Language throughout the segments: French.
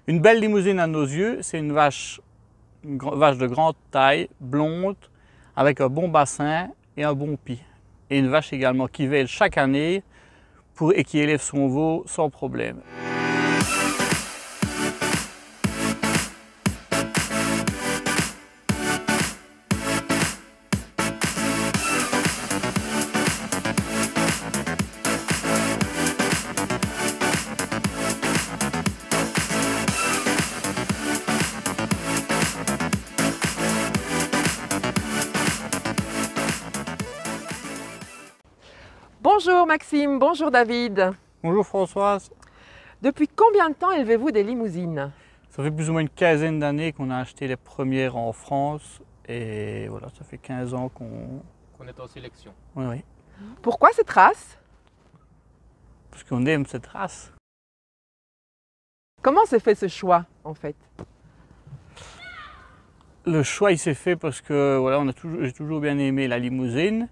Une belle limousine à nos yeux, c'est une vache de grande taille, blonde, avec un bon bassin et un bon pis. Et une vache également qui vêle chaque année et qui élève son veau sans problème. Bonjour Maxime, bonjour David. Bonjour Françoise. Depuis combien de temps élevez-vous des limousines? Ça fait plus ou moins une quinzaine d'années qu'on a acheté les premières en France et voilà, ça fait 15 ans qu'on est en sélection. Oui, oui. Pourquoi cette race? Parce qu'on aime cette race. Comment s'est fait ce choix en fait? Le choix il s'est fait parce que voilà, j'ai toujours bien aimé la limousine.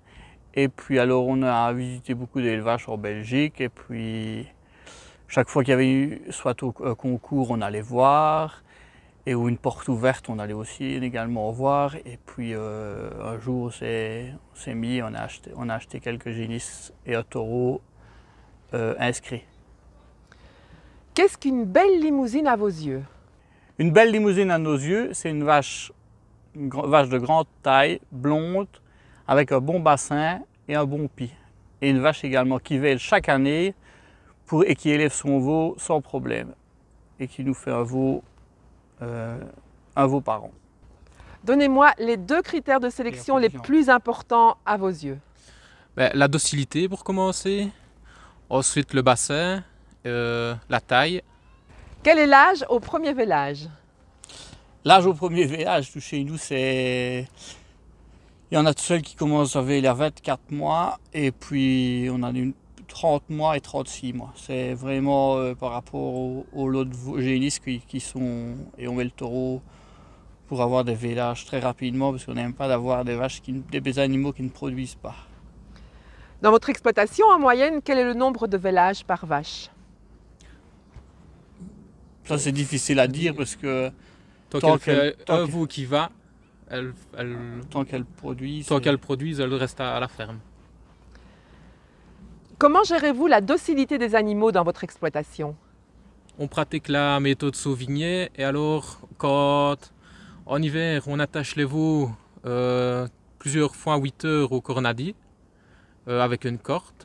Et puis alors on a visité beaucoup d'élevages en Belgique et puis chaque fois qu'il y avait eu soit un concours on allait voir et ou une porte ouverte on allait aussi également voir et puis un jour on s'est mis, on a acheté quelques génisses et un taureau inscrit. Qu'est-ce qu'une belle limousine à vos yeux? Une belle limousine à nos yeux, c'est une vache de grande taille, blonde, avec un bon bassin et un bon pis. Et une vache également qui vêle chaque année et qui élève son veau sans problème. Et qui nous fait un veau par an. Donnez-moi les 2 critères de sélection les plus importants à vos yeux. La docilité pour commencer, ensuite le bassin, la taille. Quel est l'âge au premier vêlage? L'âge au premier vêlage chez nous, c'est... Il y en a de celles qui commencent à véler à 24 mois et puis on a 30 mois et 36 mois. C'est vraiment par rapport aux lots de génisses qui sont... Et on met le taureau pour avoir des vélages très rapidement parce qu'on n'aime pas d'avoir des animaux qui ne produisent pas. Dans votre exploitation, en moyenne, quel est le nombre de vélages par vache? Ça c'est difficile à dire parce que tant qu'elle fait un veau qui va, tant qu'elle produise, elle reste à la ferme. Comment gérez-vous la docilité des animaux dans votre exploitation? On pratique la méthode Sauvigné et alors quand en hiver on attache les veaux plusieurs fois 8 heures au cornadi avec une corde.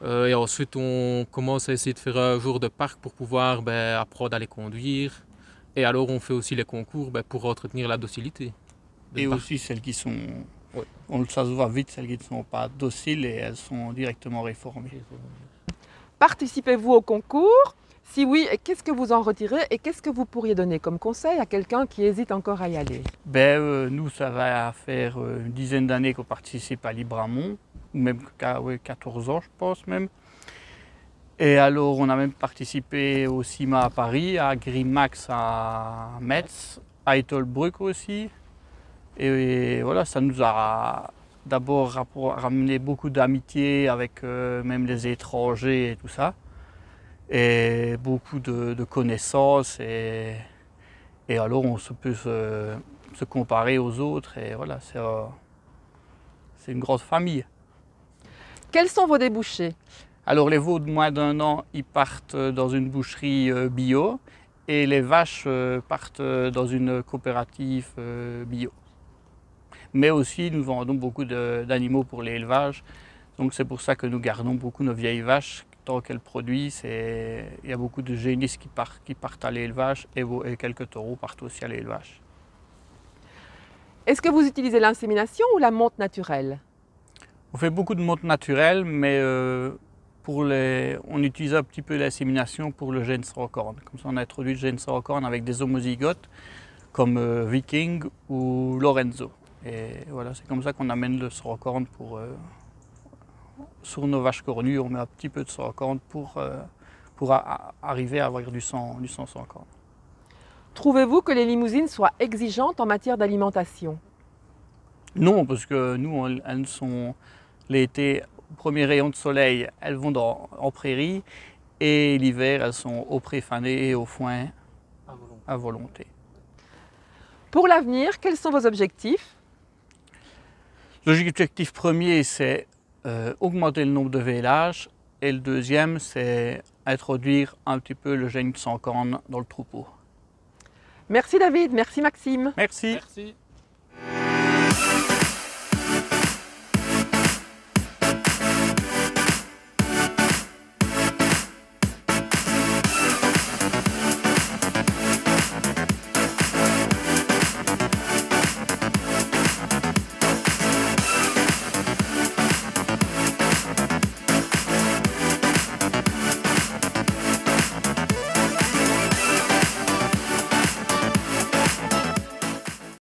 Et ensuite on commence à essayer de faire un jour de parc pour pouvoir apprendre à les conduire. Et alors on fait aussi les concours pour entretenir la docilité. Et aussi celles qui sont, oui. On ça se voit vite, celles qui ne sont pas dociles et elles sont directement réformées. Participez-vous au concours? Si oui, qu'est-ce que vous en retirez et qu'est-ce que vous pourriez donner comme conseil à quelqu'un qui hésite encore à y aller? Nous, ça va faire une dizaine d'années qu'on participe à Libramont, ou même 14 ans je pense même. Et alors on a même participé au CIMA à Paris, à Grimax à Metz, à Ettelbruck aussi. Et voilà, ça nous a d'abord ramené beaucoup d'amitié avec même les étrangers et tout ça. Et beaucoup de connaissances et alors on peut se comparer aux autres et voilà, c'est une grosse famille. Quels sont vos débouchés? Alors les veaux de moins d'1 an, ils partent dans une boucherie bio et les vaches partent dans une coopérative bio. Mais aussi nous vendons beaucoup d'animaux pour l'élevage, donc c'est pour ça que nous gardons beaucoup nos vieilles vaches tant qu'elles produisent. Il y a beaucoup de génisses qui partent à l'élevage et quelques taureaux partent aussi à l'élevage. Est-ce que vous utilisez l'insémination ou la monte naturelle? On fait beaucoup de monte naturelle, mais on utilise un petit peu l'insémination pour le gène sans corne. Comme ça, on a introduit le gène sans corne avec des homozygotes comme Viking ou Lorenzo. Et voilà, c'est comme ça qu'on amène le sans corne sur nos vaches cornues. On met un petit peu de sans corne pour arriver à avoir du sang sans corne. Trouvez-vous que les limousines soient exigeantes en matière d'alimentation? Non, parce que nous, elles sont l'été, au premier rayon de soleil, elles vont en prairie Et l'hiver, elles sont au pré-fané et au foin à volonté. Pour l'avenir, quels sont vos objectifs? L'objectif premier, c'est augmenter le nombre de vélages. Et le deuxième, c'est introduire un petit peu le gène sans corne dans le troupeau. Merci David, merci Maxime. Merci. Merci.